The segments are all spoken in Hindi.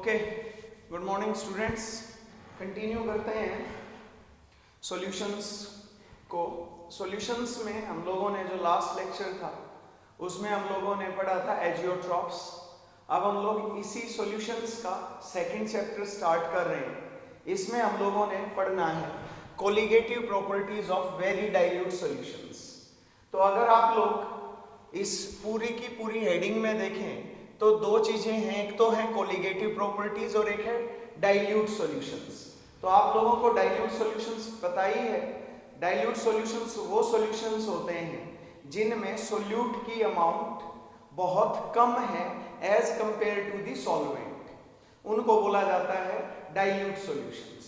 Okay, good morning students. Continue करते हैं सॉल्यूशंस को। सॉल्यूशंस में हम लोगों ने जो लास्ट लेक्चर था उसमें हम लोगों ने पढ़ा था एजियोट्रॉप्स। अब हम लोग इसी सॉल्यूशंस का सेकंड चैप्टर स्टार्ट कर रहे हैं। इसमें हम लोगों ने पढ़ना है colligative properties of very dilute solutions. तो अगर आप लोग इस पूरी की पूरी हेडिंग में देखें तो दो चीजें हैं, एक तो है कोलिगेटिव प्रॉपर्टीज और एक है डाइल्यूट सॉल्यूशंस। तो आप लोगों को डाइल्यूट सॉल्यूशंस पता ही है। डाइल्यूट सॉल्यूशंस वो सॉल्यूशंस होते हैं जिनमें सोल्यूट की अमाउंट बहुत कम है as compare to the solvent, उनको बोला जाता है डाइल्यूट सॉल्यूशंस।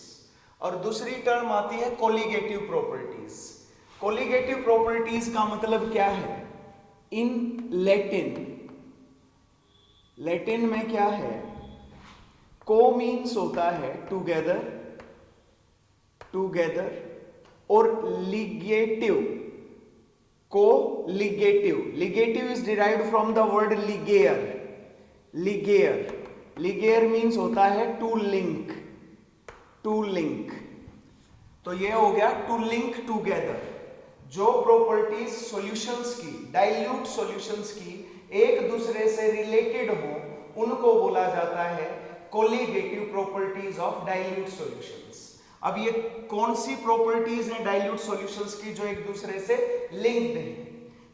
और दूसरी टर्म आती है कोलिगेटिव प्रॉपर्टीज। कोलिगेटिव प्रॉपर्टीज का मतलब क्या है? इन लैटिन में क्या है? को मीन्स होता है टुगेदर और ligative. Ligative is derived from the word ligare means होता है टू लिंक। तो ये हो गया टू लिंक टुगेदर। जो प्रॉपर्टीज सॉल्यूशंस की, डाइल्यूट सॉल्यूशंस की एक दूसरे से रिलेटेड हो उनको बोला जाता है colligative properties of dilute solutions. अब ये कौन सी प्रॉपर्टीज हैं डाइल्यूट सॉल्यूशंस की जो एक दूसरे से लिंक्ड हैं?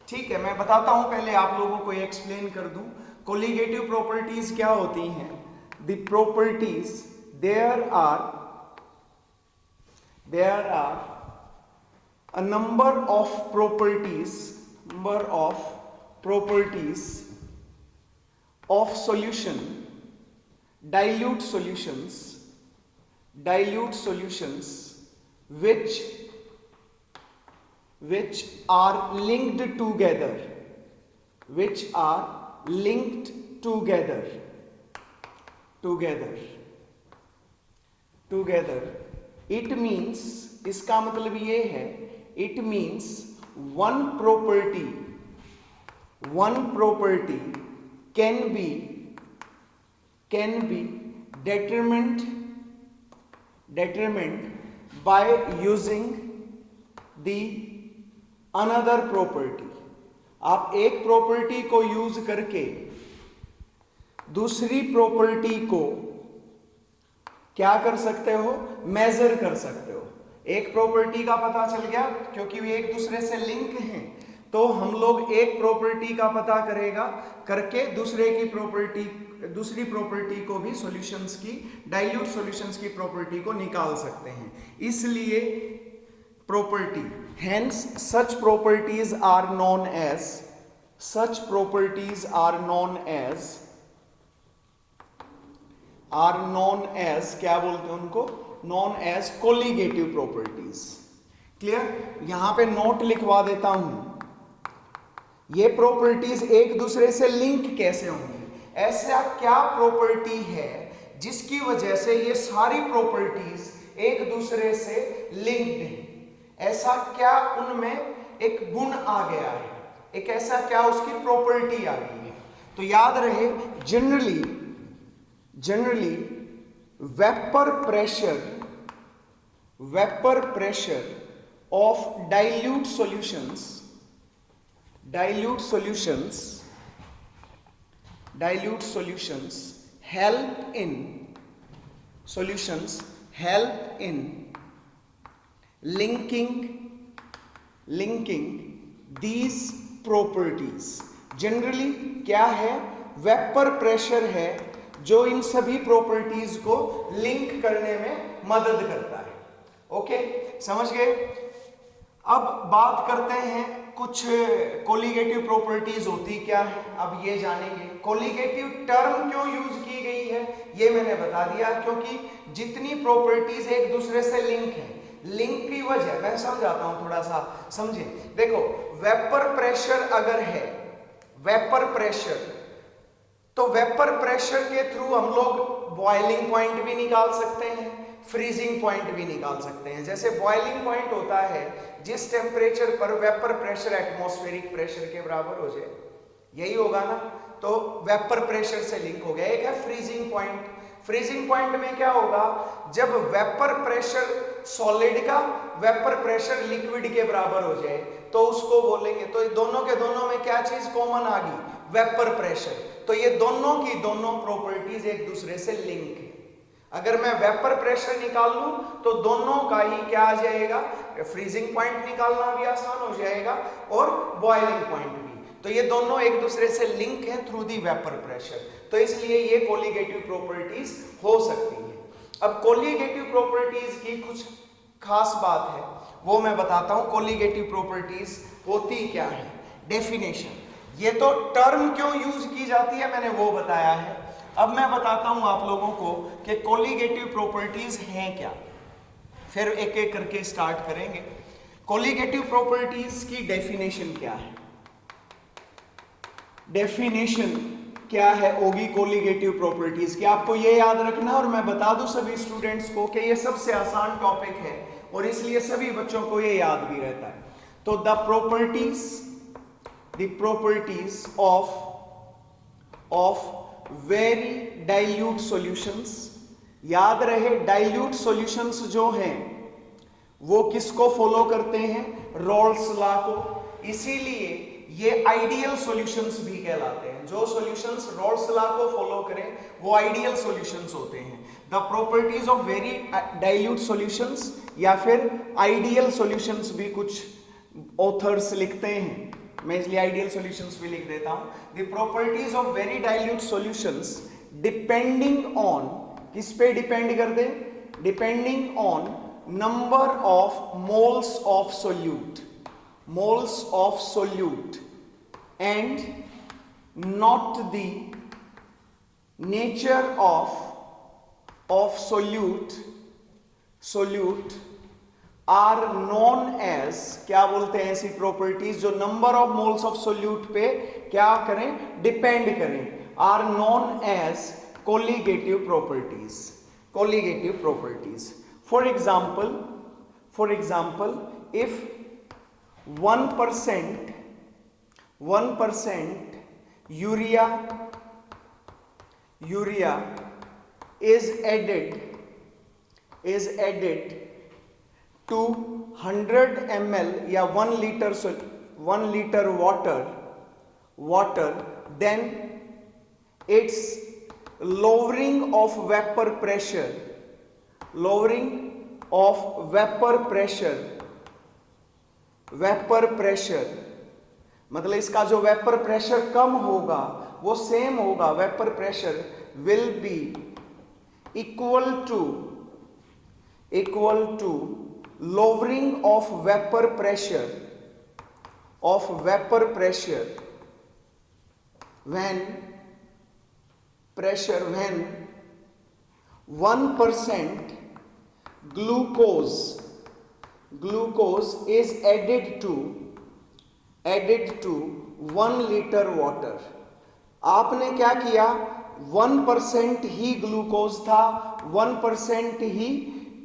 ठीक है, मैं बताता हूं, पहले आप लोगों को ये एक्सप्लेन कर दूं कोलिगेटिव प्रॉपर्टीज क्या होती हैं। The properties there are a number of properties of solution, dilute solutions which are linked together. It means, इसका मतलब ये है, it means one property can be determined by using the another property। आप एक प्रॉपर्टी को यूज करके दूसरी प्रॉपर्टी को क्या कर सकते हो? मेजर कर सकते हो। एक प्रॉपर्टी का पता चल गया, क्योंकि वे एक दूसरे से लिंक हैं, तो हम लोग एक प्रॉपर्टी का पता करके दूसरी प्रॉपर्टी को भी सॉल्यूशंस की, डाइल्यूट सॉल्यूशंस की प्रॉपर्टी को निकाल सकते हैं। इसलिए property, hence such properties are known as क्या बोलते हैं उनको? Known as colligative properties. Clear? यहां पे नोट लिखवा देता हूं, ये प्रॉपर्टीज एक दूसरे से लिंक कैसे होंगी? ऐसा क्या प्रॉपर्टी है जिसकी वजह से ये सारी प्रॉपर्टीज एक दूसरे से लिंक्ड हैं? ऐसा क्या उनमें एक गुण आ गया है, एक ऐसा क्या उसकी प्रॉपर्टी आ गई है? तो याद रहे, generally vapour pressure of dilute solutions help in linking these properties। Generally क्या है? वेपर प्रेशर है जो इन सभी प्रॉपर्टीज को लिंक करने में मदद करता है। ओके, समझ गए? अब बात करते हैं कुछ कोलिगेटिव प्रॉपर्टीज होती क्या है, अब ये जानेंगे। कोलिगेटिव टर्म क्यों यूज की गई है ये मैंने बता दिया, क्योंकि जितनी प्रॉपर्टीज एक दूसरे से लिंक है, लिंक की वजह मैं समझाता हूं, थोड़ा सा समझे। देखो, वेपर प्रेशर अगर है, तो वेपर प्रेशर के थ्रू हम लोग बॉइलिंग पॉइंट भी निकाल सकते हैं, फ्रीजिंग पॉइंट भी निकाल सकते हैं। जैसे बॉइलिंग पॉइंट होता है जिस टेम्परेचर पर वेपर प्रेशर एटमॉस्फेरिक प्रेशर के बराबर हो जाए, यही होगा ना, तो वेपर प्रेशर से लिंक हो गया। एक है फ्रीजिंग पॉइंट। फ्रीजिंग पॉइंट में क्या होगा, जब वेपर प्रेशर सॉलिड का वेपर प्रेशर लिक्विड के बराबर हो जाए तो उसको बोलेंगे। तो दोनों के दोनों में क्या चीज कॉमन आ गई, वेपर प्रेशर। तो ये दोनों की दोनों प्रॉपर्टीज एक दूसरे से लिंक है। अगर मैं वेपर प्रेशर निकाल लूं तो दोनों का ही क्या आ जाएगा, फ्रीजिंग पॉइंट निकालना भी आसान हो जाएगा और बॉइलिंग पॉइंट भी। तो ये दोनों एक दूसरे से लिंक है थ्रू दी वेपर प्रेशर, तो इसलिए ये कोलिगेटिव प्रॉपर्टीज हो सकती है। अब कोलिगेटिव प्रॉपर्टीज की कुछ खास बात है वो मैं बताता हूं। कोलिगेटिव प्रॉपर्टीज होती क्या है, डेफिनेशन, ये तो टर्म क्यों यूज की जाती है मैंने वो बताया है। अब मैं बताता हूं आप लोगों को कि कोलिगेटिव प्रॉपर्टीज हैं क्या, फिर एक एक करके स्टार्ट करेंगे। कोलिगेटिव प्रॉपर्टीज की डेफिनेशन क्या है, डेफिनेशन क्या है होगी कोलिगेटिव प्रॉपर्टीज की, आपको ये याद रखना। और मैं बता दूं सभी स्टूडेंट्स को कि ये सबसे आसान टॉपिक है और इसलिए सभी बच्चों को ये याद भी रहता है। तो the properties of very dilute solutions, याद रहे डाइल्यूट सॉल्यूशंस जो हैं वो किसको फॉलो करते हैं, रॉल्स लॉ को। इसीलिए ये आइडियल सॉल्यूशंस भी कहलाते हैं। जो सॉल्यूशंस रॉल्स लॉ को फॉलो करें वो आइडियल सॉल्यूशंस होते हैं। The properties of very dilute solutions या फिर आइडियल सॉल्यूशंस भी कुछ ऑथर्स लिखते हैं, मैं इसलिए आइडियल सॉल्यूशंस भी लिख देता हूं। The properties of very dilute solutions depending on, किस पे डिपेंड करते हैं, depending on number of moles of solute, moles of solute and not the nature of solute are known as, क्या बोलते हैं ऐसी प्रॉपर्टीज जो number of moles of solute पे क्या करें, डिपेंड करें, are known as colligative properties. Colligative properties, for example if 1% urea is added to 100 ml या 1 liter water, then its lowering of vapor pressure मतलब इसका जो वेपर प्रेशर कम होगा वो सेम होगा, vapour pressure will be equal to lowering of vapor pressure when 1% glucose is added to 1 liter water। आपने क्या किया, 1% ही ग्लूकोज था, 1% ही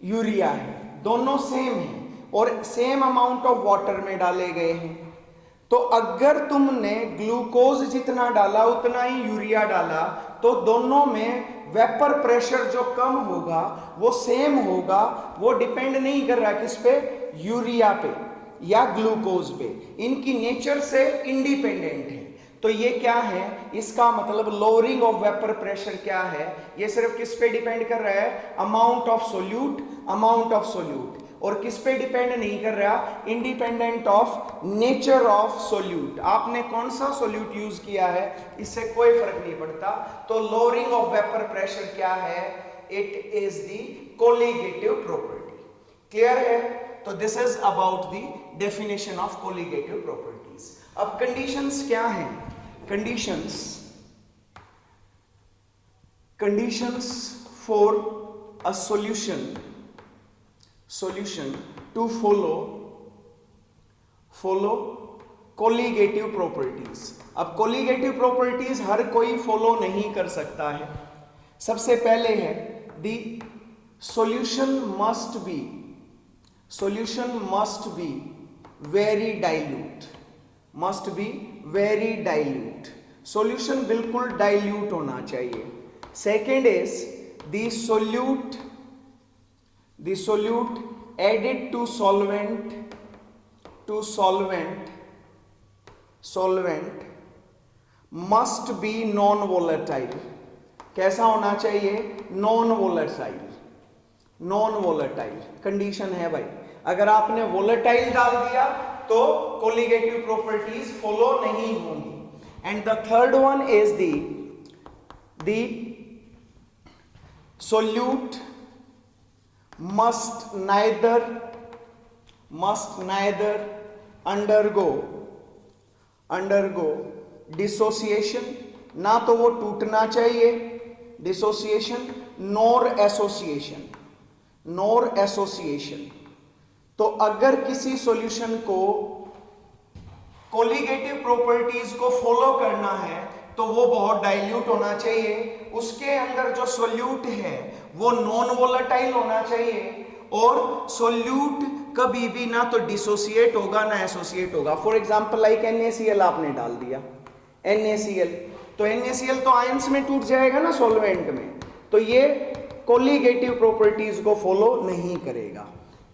यूरिया है, दोनों सेम है और सेम अमाउंट ऑफ वाटर में डाले गए हैं। तो अगर तुमने ग्लूकोज जितना डाला उतना ही यूरिया डाला तो दोनों में वेपर प्रेशर जो कम होगा वो सेम होगा, वो डिपेंड नहीं कर रहा किस पे, यूरिया पे या ग्लूकोज पे, इनकी नेचर से इंडिपेंडेंट है। तो ये क्या है, इसका मतलब लोअरिंग ऑफ वेपर प्रेशर क्या है, ये सिर्फ किस पे डिपेंड कर रहा है, अमाउंट ऑफ सोल्यूट, और किस पे डिपेंड नहीं कर रहा, independent of nature of solute. आपने कौन सा सोल्यूट यूज किया है इससे कोई फर्क नहीं पड़ता। तो लोअरिंग ऑफ वेपर प्रेशर क्या है, it is the colligative property. Clear है? तो this is about the definition of colligative properties. अब कंडीशंस क्या हैं, conditions for a solution to follow colligative properties. अब कोलिगेटिव प्रॉपर्टीज हर कोई फॉलो नहीं कर सकता है। सबसे पहले है the solution must be very dilute, solution बिल्कुल डाइल्यूट होना चाहिए। Second is the solute added to solvent must be non volatile. कैसा होना चाहिए? नॉन वोलेटाइल कंडीशन है भाई। अगर आपने वोलेटाइल डाल दिया तो कोलिगेटिव प्रॉपर्टीज फॉलो नहीं होंगी। And the third one is the solute must neither undergo dissociation, ना तो वो टूटना चाहिए डिसोसिएशन, नॉर एसोसिएशन। तो अगर किसी सॉल्यूशन को कोलिगेटिव प्रॉपर्टीज को फॉलो करना है तो वो बहुत डाइल्यूट होना चाहिए, उसके अंदर जो सोल्यूट है वो नॉन वोलेटाइल होना चाहिए, और सोल्यूट कभी भी ना तो डिसोसिएट होगा ना एसोसिएट होगा। फॉर एग्जांपल लाइक NaCl आपने डाल दिया, NaCl तो NaCl तो आयंस में टूट जाएगा ना सॉल्वेंट में, तो ये कोलिगेटिव प्रॉपर्टीज को फॉलो नहीं करेगा।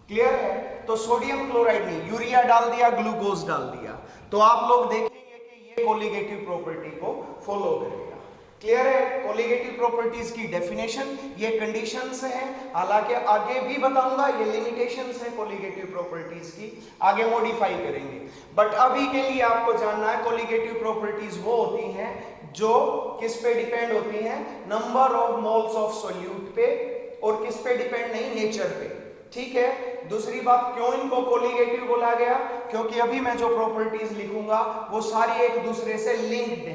क्लियर है? तो सोडियम क्लोराइड नहीं, यूरिया डाल दिया, ग्लूकोज डाल दिया, तो आप लोग देखेंगे कि ये कोलिगेटिव प्रॉपर्टी को फॉलो करेगा। क्लियर है? कोलिगेटिव प्रॉपर्टीज की डेफिनेशन, ये कंडीशंस हैं, हालांकि आगे भी बताऊंगा ये लिमिटेशंस हैं कोलिगेटिव प्रॉपर्टीज की, आगे मॉडिफाई करेंगे। बट अभी के लिए आपको जानना है कोलिगेटिव प्रॉपर्टीज वो होती हैं जो किस पे डिपेंड होती हैं? Number of moles of solute पे, और किस पे डिपेंड नहीं? नेचर पे। ठीक है? दूसरी बात, क्यों इनको कोलिगेटिव बोला गया? क्योंकि अभी मैं जो प्रॉपर्टीज लिखूंगा वो सारी एक दूसरे से लिंक्ड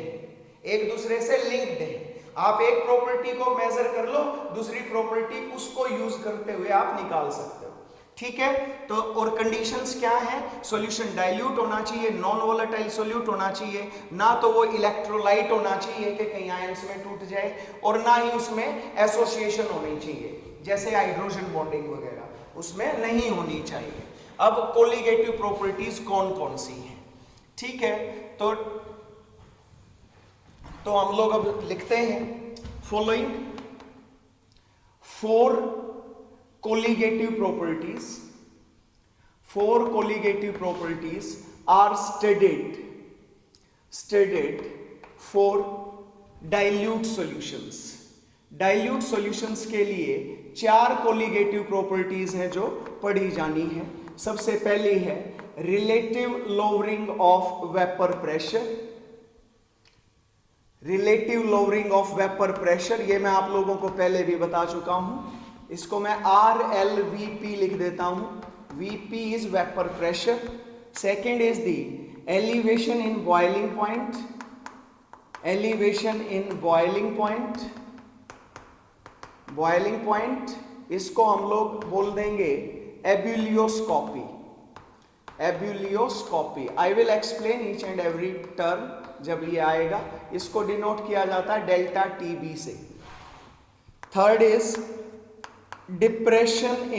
है, आप एक प्रॉपर्टी को मेजर कर लो, दूसरी प्रॉपर्टी उसको यूज करते हुए आप निकाल सकते हो। ठीक है? तो और कंडीशंस क्या हैं? सॉल्यूशन डाइल्यूट होना चाहिए, नॉन वोलेटाइल सॉल्यूट होना चाहिए, ना तो वो इलेक्ट्रोलाइट होना चाहिए कि कहीं आयंस में टूट जाए, और ना ही उसमें एसोसिएशन होनी चाहिए जैसे हाइड्रोजन बॉन्डिंग वगैरह उसमें नहीं होनी चाहिए। अब कोलिगेटिव प्रॉपर्टीज कौन कौन सी हैं? ठीक है, तो हम लोग अब लिखते हैं following 4 colligative properties are studied for dilute solutions. Dilute solutions के लिए 4 कोलिगेटिव प्रॉपर्टीज हैं जो पढ़ी जानी है। सबसे पहली है relative lowering of vapour pressure. ये मैं आप लोगों को पहले भी बता चुका हूं, इसको मैं RLVP लिख देता हूं। VP is vapour pressure. Second is the elevation in boiling point, इसको हम लोग बोल देंगे ebullioscopy. I will explain each and every term जब ये आएगा। इसको डिनोट किया जाता है डेल्टा TB से। Third is depression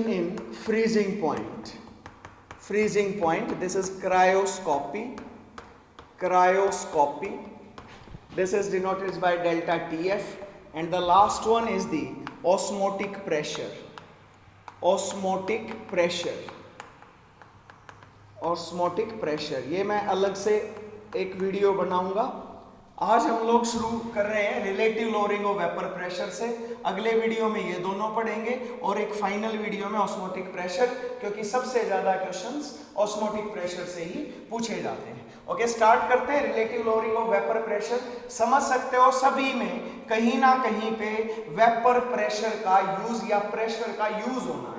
in freezing point, this is cryoscopy, this is denoted by delta TF, and the last one is the osmotic pressure। ये मैं अलग से एक वीडियो बनाऊंगा। आज हम लोग शुरू कर रहे हैं relative lowering of vapour pressure से, अगले वीडियो में ये दोनों पढ़ेंगे और एक फाइनल वीडियो में ऑस्मोटिक प्रेशर, क्योंकि सबसे ज्यादा क्वेश्चंस ऑस्मोटिक प्रेशर से ही पूछे जाते हैं। ओके, स्टार्ट करते हैं। Relative lowering of vapour pressure समझ सकते हो सभी में कहीं ना कहीं पे वेपर प्रेशर का यूज या प्रेशर का यूज होना है,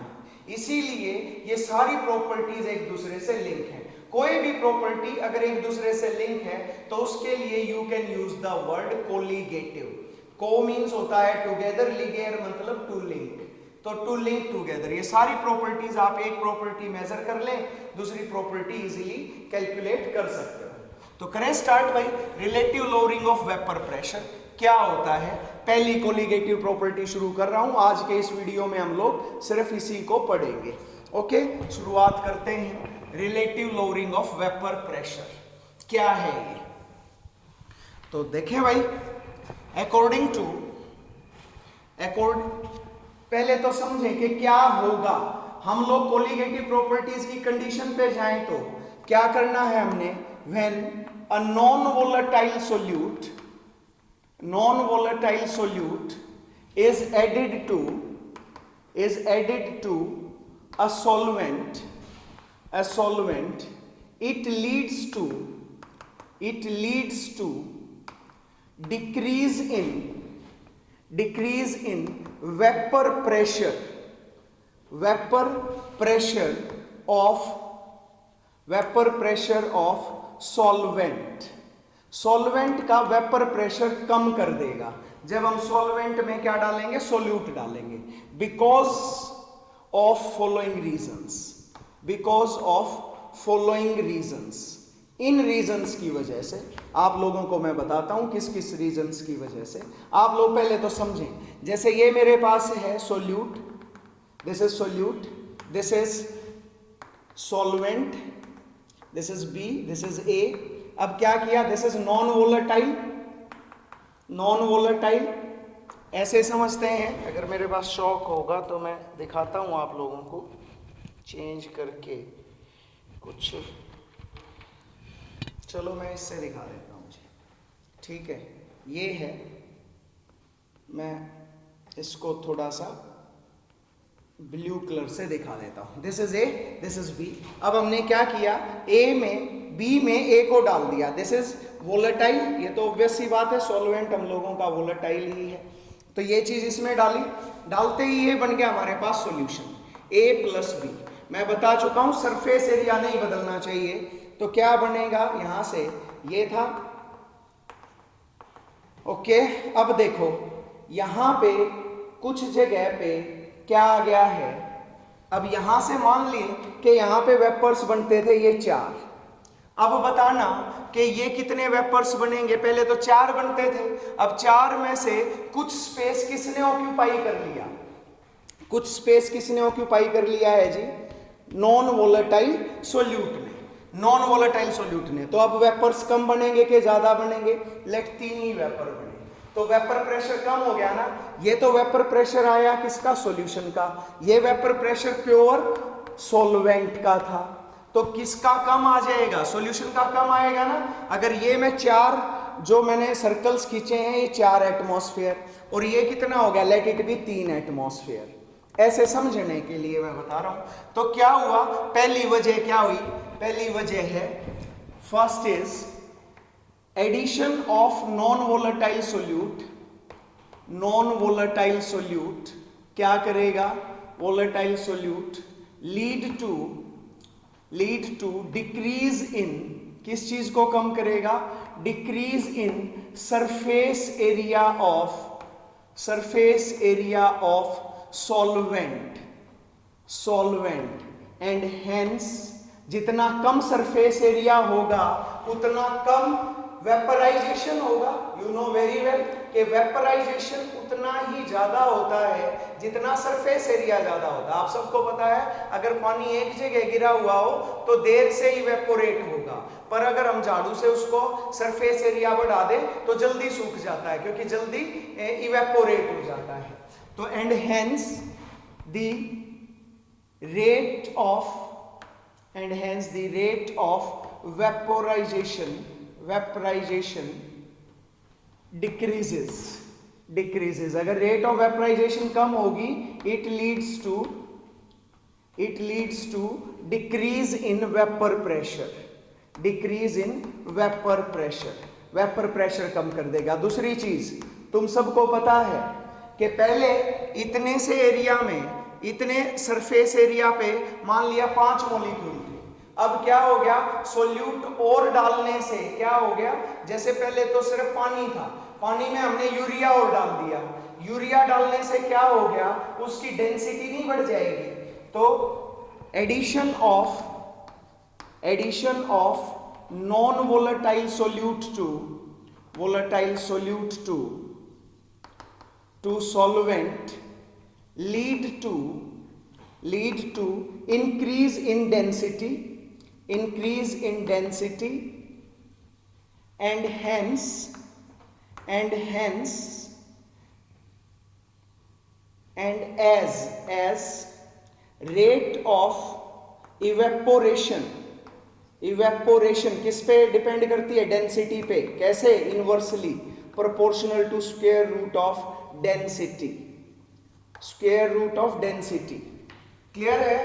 इसीलिए ये सारी प्रॉपर्टीज एक दूसरे से लिंक है। कोई भी प्रॉपर्टी अगर एक दूसरे से लिंक है तो उसके लिए you can use the word colligative. को मीन्स होता है टुगेदर, लिगेर मतलब टू लिंक, तो टू लिंक टुगेदर। ये सारी प्रॉपर्टीज आप एक प्रॉपर्टी मेजर कर लें, दूसरी प्रॉपर्टी इजीली कैलकुलेट कर सकते हो। तो करें स्टार्ट भाई। Relative lowering of vapour pressure क्या होता है? पहली कोलिगेटिव प्रॉपर्टी शुरू कर रहा हूं। आज के इस वीडियो में हम लोग सिर्फ इसी को पढ़ेंगे। ओके, शुरुआत करते हैं। Relative lowering of vapour pressure क्या है ये? तो देखें भाई, अकॉर्डिंग टू पहले तो समझें कि क्या होगा। हम लोग कोलिगेटिव प्रॉपर्टीज की कंडीशन पे जाएं तो क्या करना है हमने, when a non volatile solute is added to a solvent, it leads to decrease in vapor pressure of solvent का वेपर प्रेशर कम कर देगा जब हम सॉल्वेंट में क्या डालेंगे, सोल्यूट डालेंगे, because of following reasons. In reasons की वजह से आप लोगों को मैं बताता हूं किस किस रीजंस की वजह से। आप लोग पहले तो समझें, जैसे ये मेरे पास है solute, this is solute, this is solvent, this is B, this is A. अब क्या किया, दिस इज नॉन वोलेटाइल ऐसे समझते हैं। अगर मेरे पास शॉक होगा तो मैं दिखाता हूं आप लोगों को चेंज करके कुछ। चलो मैं इससे दिखा देता हूं जी, ठीक है। ये है, मैं इसको थोड़ा सा ब्लू कलर से दिखा देता हूं। This is A, this is B. अब हमने क्या किया, ए में बी में ए को डाल दिया। दिस इज वोलेटाइल, ये तो ऑब्वियस सी बात है, सॉल्वेंट हम लोगों का वोलेटाइल ही है। तो ये चीज इसमें डाली, डालते ही ये बन गया हमारे पास सॉल्यूशन ए प्लस बी। मैं बता चुका हूं सरफेस एरिया नहीं बदलना चाहिए, तो क्या बनेगा यहां से, ये था, ओके। अब देखो यहां पे कुछ जगह पे क्या आ गया है, अब यहां से मान लिए कि यहां पे वेपर्स बनते थे ये 4। अब बताना कि ये कितने वेपर्स बनेंगे, पहले तो 4 बनते थे। अब 4 में से कुछ स्पेस किसने ऑक्यूपाई कर लिया, कुछ स्पेस किसने ऑक्यूपाई कर लिया है जी, नॉन वोलेटाइल सोल्यूट ने, नॉन वोलेटाइल सोल्यूट ने। तो अब वेपर्स कम बनेंगे कि ज्यादा बनेंगे, लेट 3 ही वेपर बने, तो वेपर प्रेशर कम हो गया ना। ये तो वेपर प्रेशर आया किसका, सॉल्यूशन का। ये वेपर प्रेशर प्योर सॉल्वेंट का था, तो किसका कम आ जाएगा, सॉल्यूशन का कम आएगा ना। अगर ये मैं 4 जो मैंने सर्कल्स खींचे हैं, ये 4 एटमॉस्फेयर, और ये कितना हो गया, लेट इट बी 3 एटमॉस्फेयर। ऐसे समझने के लिए मैं बता रहा हूं। तो क्या हुआ, पहली वजह क्या हुई, पहली वजह है, first is addition of non volatile solute क्या करेगा, volatile solute lead to decrease in, किस चीज को कम करेगा, decrease in surface area of solvent and hence जितना कम सरफेस एरिया होगा उतना कम वेपराइजेशन होगा। यू नो वेरी वेल कि वेपराइजेशन उतना ही ज्यादा होता है जितना सरफेस एरिया ज्यादा होता है। आप सबको पता है अगर पानी एक जगह गिरा हुआ हो तो देर से इवेपोरेट होगा, पर अगर हम झाड़ू से उसको सरफेस एरिया बढ़ा दें तो जल्दी सूख जाता है, क्योंकि जल्दी इवेपोरेट हो जाता है। तो and hence the rate of vaporization decreases। अगर रेट ऑफ वेपराइजेशन कम होगी, it leads to decrease in vapor pressure, vapour pressure कम कर देगा। दूसरी चीज तुम सबको पता है कि पहले इतने से एरिया में, इतने सरफेस एरिया पे मान लिया 5 मॉलिक्यूल थे। अब क्या हो गया, सोल्यूट और डालने से क्या हो गया, जैसे पहले तो सिर्फ पानी था, पानी में हमने यूरिया और डाल दिया, यूरिया डालने से क्या हो गया, उसकी डेंसिटी नहीं बढ़ जाएगी। तो addition of non volatile solute to solvent lead to increase in density and hence and as rate of evaporation किस पे डिपेंड करती है? डेंसिटी पे। कैसे? Inversely proportional to square root of density, square root of density. Clear है?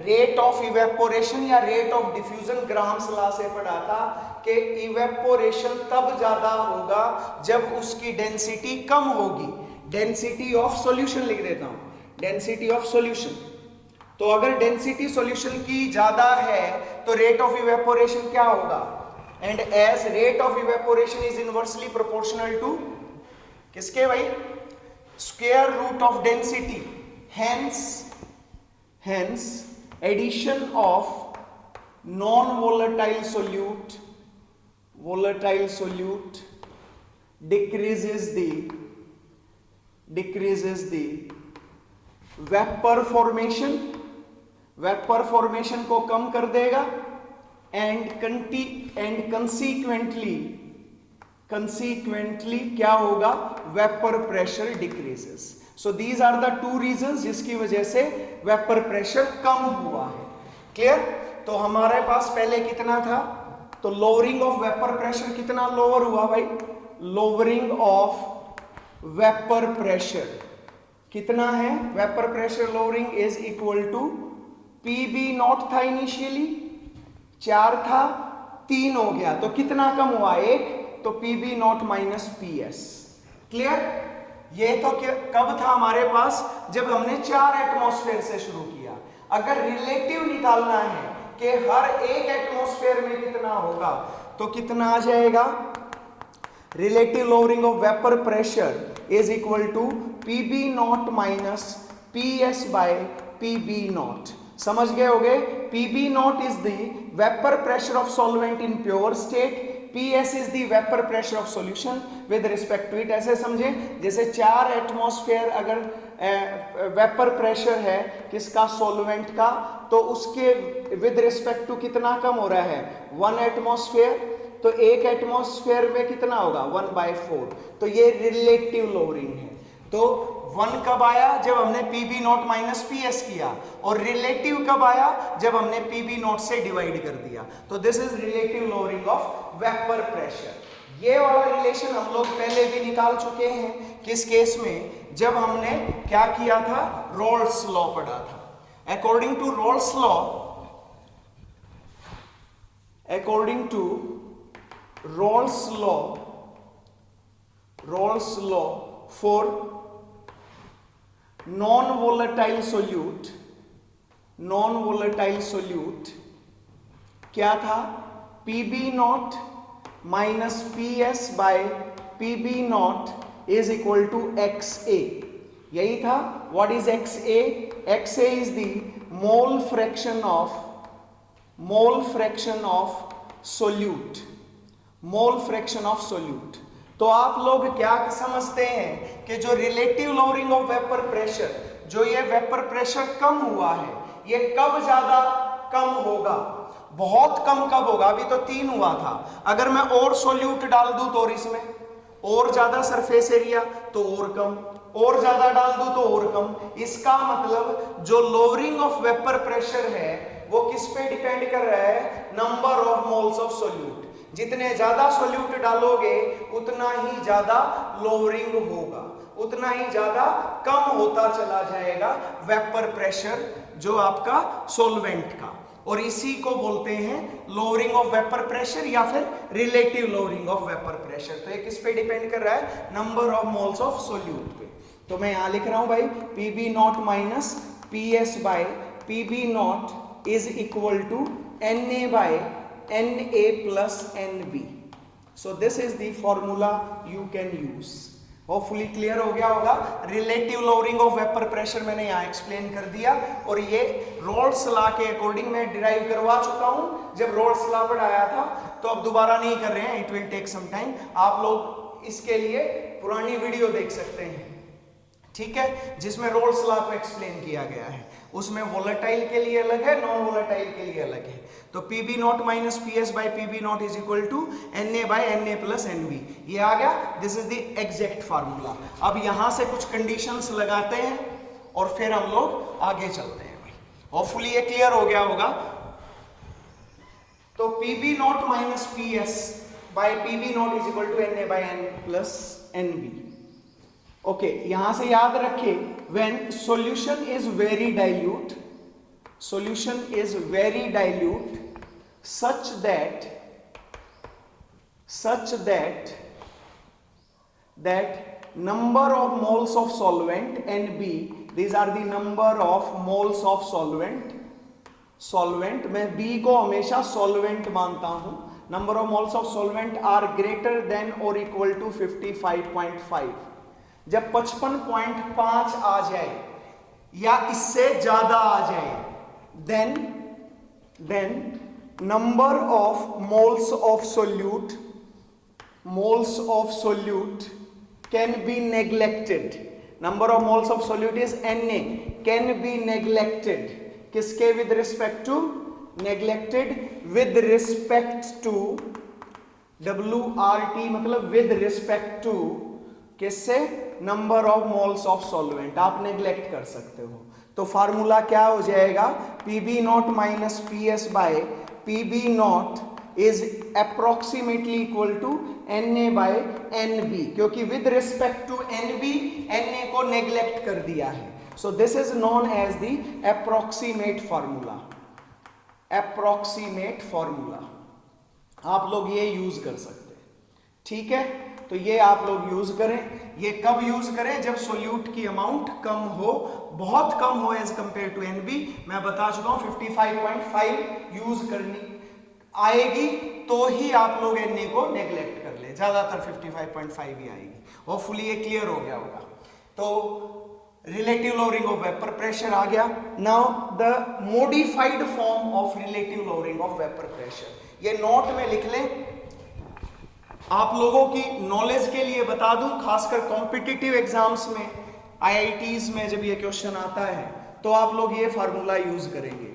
रेट ऑफ इवेपोरेशन या rate of diffusion Graham's law से पढ़ा था कि इवेपोरेशन तब ज्यादा होगा जब उसकी डेंसिटी कम होगी। डेंसिटी ऑफ सॉल्यूशन लिख देता हूं, डेंसिटी ऑफ सॉल्यूशन। तो अगर डेंसिटी सॉल्यूशन की ज्यादा है तो रेट ऑफ इवेपोरेशन क्या होगा? And as rate of evaporation is inversely proportional to किसके भाई? Square root of density. hence addition of non-volatile solute decreases the vapor formation को कम कर देगा and consequently क्या होगा? vapor pressure decreases. So these are the two reasons जिसकी वजह से वेपर प्रेशर कम हुआ है। क्लियर? तो हमारे पास पहले कितना था? तो लोअरिंग ऑफ वेपर प्रेशर कितना लोअर हुआ भाई? लोअरिंग ऑफ वेपर प्रेशर कितना है? Vapour pressure lowering is equal to PB nought था इनिशियली 4 था 3 हो गया, तो कितना कम हुआ? 1। तो PB nought minus PS। Clear? ये तो कब था हमारे पास? जब हमने 4 एटमॉस्फेयर से शुरू किया। अगर रिलेटिव निकालना है कि हर एक एटमॉस्फेयर में कितना होगा तो कितना आ जाएगा? Relative lowering of vapour pressure is equal to PB nought minus PS by PB nought. समझ गए होगे? PB nought is the vapour pressure of solvent in pure state, PS is the vapour pressure of solution with respect to it. ऐसे समझे जैसे 4 एटमॉस्फेयर अगर वेपर प्रेशर है किसका? सॉल्वेंट का, तो उसके विद रिस्पेक्ट टू कितना कम हो रहा है? 1 एटमॉस्फेयर। तो 1 एटमॉस्फेयर में कितना होगा? 1/4। तो ये रिलेटिव लोअरिंग है। तो 1 कब आया? जब हमने PB नॉट माइनस PS किया। और रिलेटिव कब आया? जब हमने PB नॉट से डिवाइड कर दिया। तो this is relative lowering of vapour pressure. ये वाला रिलेशन हम लोग पहले भी निकाल चुके हैं। किस केस में? जब हमने क्या किया था? रोल्स लॉ पढ़ा था। According to Raoult's law for non-volatile solute क्या था? PB nought minus PS by PB nought is equal to XA। यही था। What is XA? XA is the mole fraction of solute. तो आप लोग क्या समझते हैं कि जो relative lowering of vapour pressure, जो ये वेपर प्रेशर कम हुआ है, ये कब ज्यादा कम होगा? बहुत कम कब होगा? अभी तो 3 हुआ था। अगर मैं और सोल्यूट डाल दूं तो इसमें और ज्यादा सरफेस एरिया तो और कम, और ज्यादा डाल दूं तो और कम। इसका मतलब जो लोअरिंग ऑफ वेपर प्रेशर है वो किस पे डिपेंड कर रहा है? Number of moles of solute. जितने ज्यादा सोल्यूट डालोगे उतना ही ज्यादा लोअरिंग होगा, उतना ही ज्यादा कम होता चला जाएगा वेपर प्रेशर जो आपका सॉल्वेंट का। और इसी को बोलते हैं लोअरिंग ऑफ वेपर प्रेशर या फिर relative lowering of vapour pressure. तो ये किस पे डिपेंड कर रहा है? Number of moles of solute पे। तो मैं यहां लिख रहा हूं भाई PB nought minus PS by PB nought is equal to Na by Na plus NB. So this is the formula you can use. Hopefully clear हो गया होगा। Relative lowering of vapour pressure मैंने यहाँ एक्सप्लेन कर दिया और ये रोल्स लॉ के अकॉर्डिंग मैं डिराइव करवा चुका हूँ। जब रोल्स लॉ पढ़ाया था तो अब दोबारा नहीं कर रहे हैं, it will take some time. आप लोग इसके लिए पुरानी वीडियो देख सकते हैं, ठीक है, जिसमें रोल्स लॉ को एक्सप्लेन किया गया है। उसमें वोलेटाइल के लिए अलग है, नॉन वोलेटाइल के लिए अलग है। तो PB nought minus PS by PB nought is equal to Na by Na plus NB। ये आ गया। This is the exact formula. अब यहां से कुछ कंडीशंस लगाते हैं और फिर हम लोग आगे चलते हैं। होपफुली ये क्लियर हो गया होगा। तो PB nought minus PS by PB nought is equal to NA by N plus NB। Okay, यहां से याद रखें, when solution is very dilute, solution is very dilute such that number of moles of solvent NB, these are the number of moles of solvent मैं B को हमेशा solvent मानता हूं, number of moles of solvent are greater than or equal to 55.5। जब 55.5 आ जाए या इससे ज्यादा आ जाए, then number of moles of solute can be neglected। number of moles of solute is Na, can be neglected किसके with respect to, neglected with respect to WRT, मतलब with respect to किससे, number of moles of solvent आप neglect कर सकते हो। तो फार्मूला क्या हो जाएगा, PB nought minus PS by PB nought is approximately equal to NA by NB, क्योंकि with respect to NB NA को नेग्लेक्ट कर दिया है। So this is known as the approximate formula. Approximate formula आप लोग ये यूज कर सकते हैं, ठीक है। तो ये आप लोग यूज करें। ये कब यूज करें, जब सोल्यूट की अमाउंट कम हो, बहुत कम हो एज कंपेयर टू NB। मैं बता चुका हूं 55.5 यूज करनी आएगी तो ही आप लोग Na को नेग्लेक्ट कर ले, ज्यादातर 55.5 ही आएगी। होपफुली ये क्लियर हो गया होगा। तो relative lowering of vapour pressure आ गया। Now the modified form of relative lowering of vapour pressure, ये नोट में लिख लें। आप लोगों की नॉलेज के लिए बता दूं, खासकर कॉम्पिटिटिव एग्जाम्स में, IITs में जब ये क्वेश्चन आता है तो आप लोग ये फार्मूला यूज करेंगे,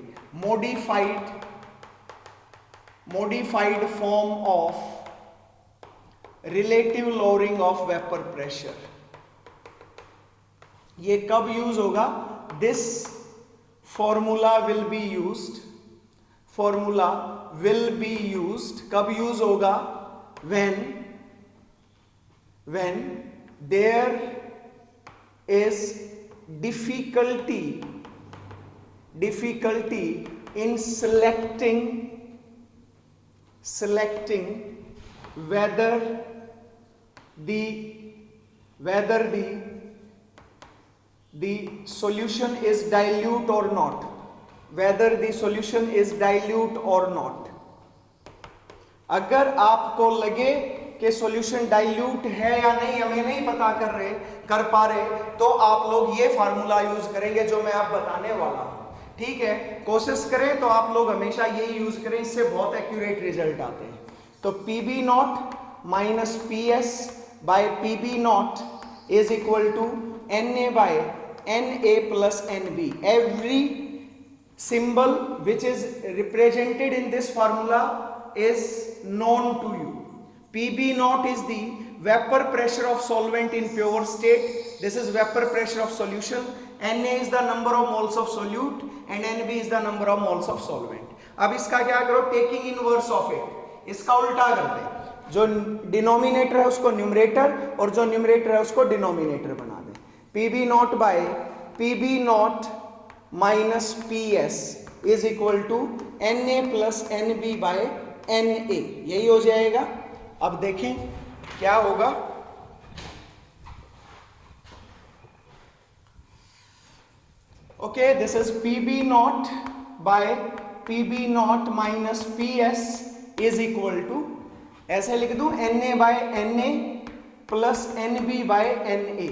modified form of relative lowering of vapor pressure। ये कब यूज होगा, this formula will be used कब यूज होगा, when there is difficulty in selecting whether the solution is dilute or not, अगर आपको लगे कि सॉल्यूशन डाइल्यूट है या नहीं, हमें नहीं पता कर पा रहे, तो आप लोग ये फार्मूला यूज करेंगे जो मैं आप बताने वाला हूं, ठीक है। कोशिश करें तो आप लोग हमेशा यही यूज करें, इससे बहुत एक्यूरेट रिजल्ट आते हैं। तो PB nought minus PS by PB nought is equal to NA by NA plus NB। Every symbol which is represented in this formula is known to you। PB naught is the vapor pressure of solvent in pure state, this is vapor pressure of solution, Na is the number of moles of solute and NB is the number of moles of solvent। अब इसका क्या करो, टेकिंग इनवर्स ऑफ इट, इसका उल्टा कर दे, जो डिनोमिनेटर है उसको न्यूमरेटर और जो न्यूमरेटर है उसको डिनोमिनेटर बना दे। PB nought by PB nought minus PS is equal to Na plus NB by Na, यही हो जाएगा। अब देखें क्या होगा, okay, this is PB nought by PB nought minus PS is equal to, ऐसे लिख दूं Na by Na plus NB by Na,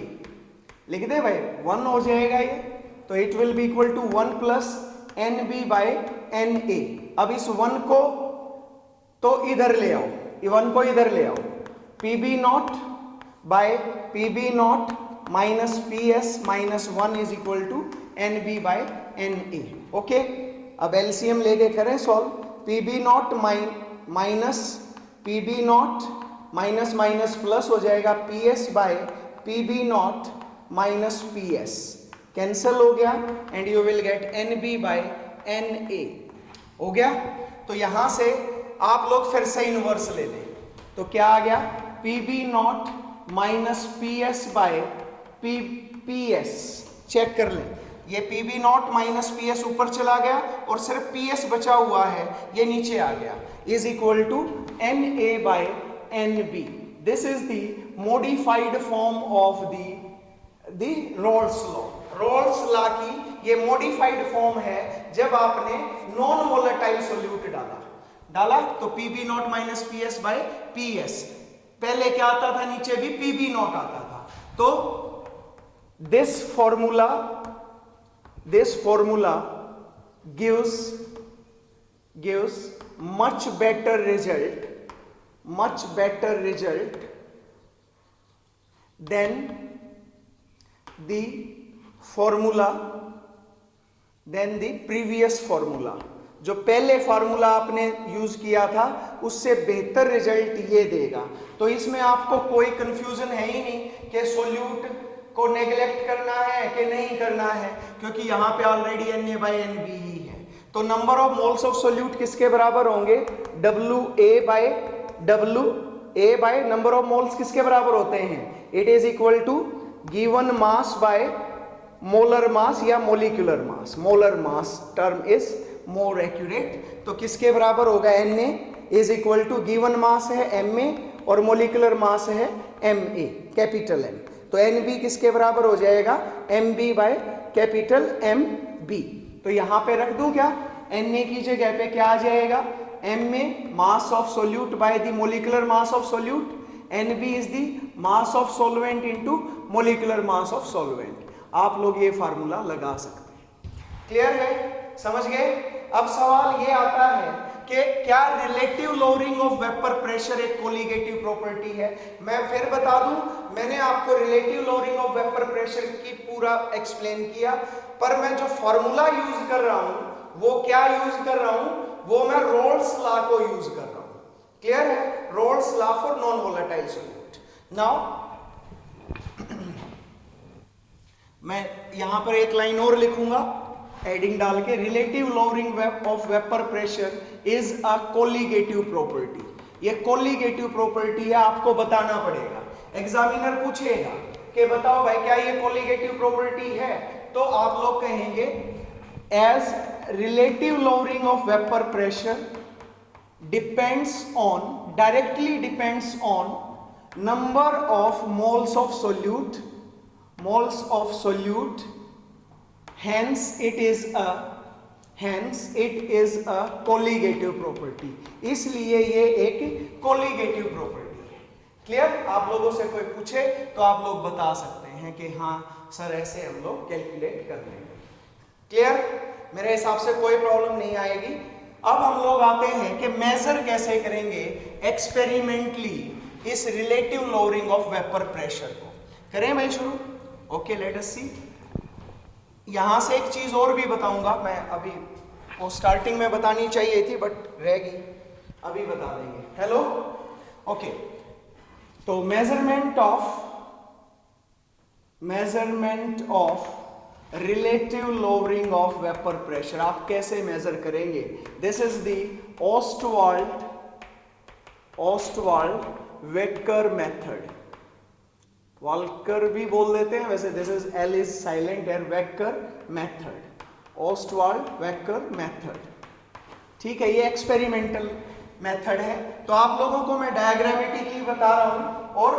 लिख दे भाई, 1 हो जाएगा ये, तो it will be equal to 1 plus NB by Na। अब इस 1 को तो इधर ले आओ, 1 को इधर ले आओ, PB nought by PB nought minus PS minus 1 is equal to NB by Na। Okay, अब LCM लेके करें solve. PB nought minus PB nought minus minus plus हो जाएगा PS by PB nought minus PS। Cancel हो गया and you will get NB by NA। हो गया? तो यहां से आप लोग फिर से इनवर्स ले लें, तो क्या आ गया? PB nought minus PS by PS। Check कर लें, ये PB नॉट माइनस PS ऊपर चला गया और सिर्फ PS बचा हुआ है, ये नीचे आ गया, is equal to NA by NB। This is the modified form of the Raoult's law. रोल्स लॉ की ये मॉडिफाइड फॉर्म है जब आपने नॉन वोलेटाइल सॉल्यूट डाला तो PB nought minus PS by PS। पहले क्या आता था? नीचे भी PB नॉट आता था। तो this formula gives much better result than the previous formula। जो पहले फार्मूला आपने यूज किया था उससे बेहतर रिजल्ट ये देगा। तो इसमें आपको कोई कंफ्यूजन है ही नहीं कि सोल्यूट को नेग्लेक्ट करना है कि नहीं करना है, क्योंकि यहाँ पे ऑलरेडी Na बाई NB ही है। तो number of moles of solute किसके बराबर होंगे? WA by number of moles किसके बराबर होते हैं? It is equal to given mass by molar mass या molecular mass. Molar mass term is more accurate. तो किसके बराबर होगा? Na is equal to given mass है Ma और मोलिकुलर मास है Ma, कैपिटल M। तो NB किसके बराबर हो जाएगा? MB by capital MB। तो यहां पे रख दूं क्या? Na की जगह पे क्या आ जाएगा? Ma mass of solute by the molecular mass of solute, NB is the mass of solvent into molecular mass of solvent. आप लोग ये फार्मूला लगा सकते हैं। क्लियर है? समझ गए? अब सवाल ये आता है कि क्या relative lowering of vapour pressure एक कोलिगेटिव प्रॉपर्टी है? मैं फिर बता दूं, मैंने आपको relative lowering of vapour pressure की पूरा एक्सप्लेन किया, पर मैं जो फॉर्मूला यूज कर रहा हूं वो क्या यूज कर रहा हूं? वो मैं रोल्स लॉ को यूज कर रहा हूं। क्लियर है? Roles law for non volatile solute. Now मैं यहां पर एक लाइन और लिखूंगा एडिंग डाल के, relative lowering of vapour pressure is a colligative property. ये कोलिगेटिव प्रॉपर्टी है, आपको बताना पड़ेगा। एग्जामिनर पूछेगा कि बताओ भाई क्या ये कोलिगेटिव प्रॉपर्टी है, तो आप लोग कहेंगे as relative lowering of vapour pressure directly depends on number of moles of solute, hence it is a colligative property। इसलिए ये एक colligative property है। क्लियर? आप लोगों से कोई पूछे तो आप लोग बता सकते हैं कि हाँ सर ऐसे हम लोग कैलकुलेट कर लेंगे। क्लियर? मेरे हिसाब से कोई प्रॉब्लम नहीं आएगी। अब हम लोग आते हैं कि मेजर कैसे करेंगे एक्सपेरिमेंटली इस relative lowering of vapour pressure को। करें भाई शुरू? ओके, लेट अस सी। यहां से एक चीज और भी बताऊंगा मैं, अभी वो स्टार्टिंग में बतानी चाहिए थी बट रह गई, अभी बता देंगे। Hello, okay. तो measurement of relative lowering of vapour pressure आप कैसे मेजर करेंगे? This is the Ostwald Walker method. Walker भी बोल देते हैं वैसे, this is L is silent है, Walker method, Ostwald Walker method. ठीक है, ये एक्सपेरिमेंटल मेथड है। तो आप लोगों को मैं डायग्रामेटिकली बता रहा हूं और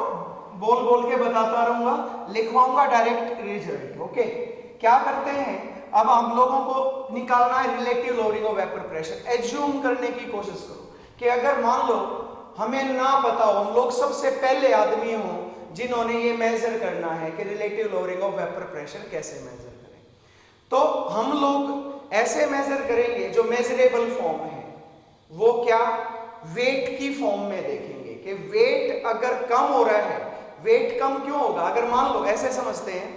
बोल बोल के बताता रहूंगा, लिखवाऊंगा डायरेक्ट रिजल्ट। ओके, क्या करते हैं अब? हम लोगों को निकालना है relative lowering of vapour pressure. Assume करने की कोशिश करो कि अगर मान लो हमें ना पता हो, हम लोग सबसे पहले आदमी हो जिन्होंने ये मेजर करना है कि relative lowering of vapour pressure कैसे मेजर करें, तो हम लोग ऐसे मेजर करेंगे जो मेजरेबल फॉर्म है। वो क्या? वेट की फॉर्म में देखेंगे कि वेट अगर कम हो रहा है, वेट कम क्यों होगा? अगर मान लो ऐसे समझते हैं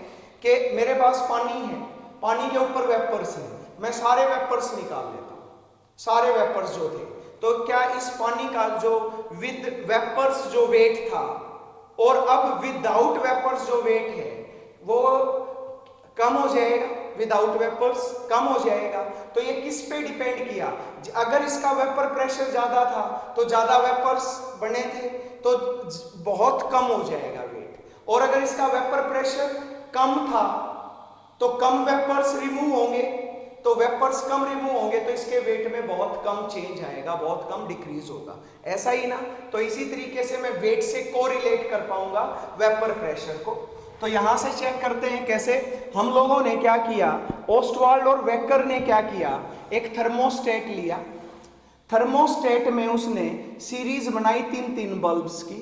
कि मेरे पास पानी है, पानी के ऊपर वेपर्स हैं, मैं सारे वेपर्स निकाल लेता हूं, सारे वेपर्स जो थे, तो क्या इस पानी का जो विद वेपर्स जो वेट था और अब विदाउट वेपर्स जो वेट है वो कम हो जाएगा, विदाउट वेपर्स कम हो जाएगा। तो ये किस पे डिपेंड किया, अगर इसका वेपर प्रेशर ज्यादा था तो ज्यादा वेपर्स बने थे तो बहुत कम हो जाएगा वेट, और अगर इसका वेपर प्रेशर कम था तो कम वेपर्स रिमूव होंगे, तो वेपर्स कम रिमूव होंगे तो इसके वेट में बहुत कम चेंज आएगा, बहुत कम डिक्रीज होगा, ऐसा ही ना। तो इसी तरीके से मैं वेट से कोरिलेट कर पाऊंगा वेपर प्रेशर को। तो यहां से चेक करते हैं कैसे। हम लोगों ने क्या किया, ओस्टवाल्ड और वेकर ने क्या किया, एक थर्मोस्टेट लिया, थर्मोस्टेट में उसने सीरीज बनाई 3-3 बल्ब्स की,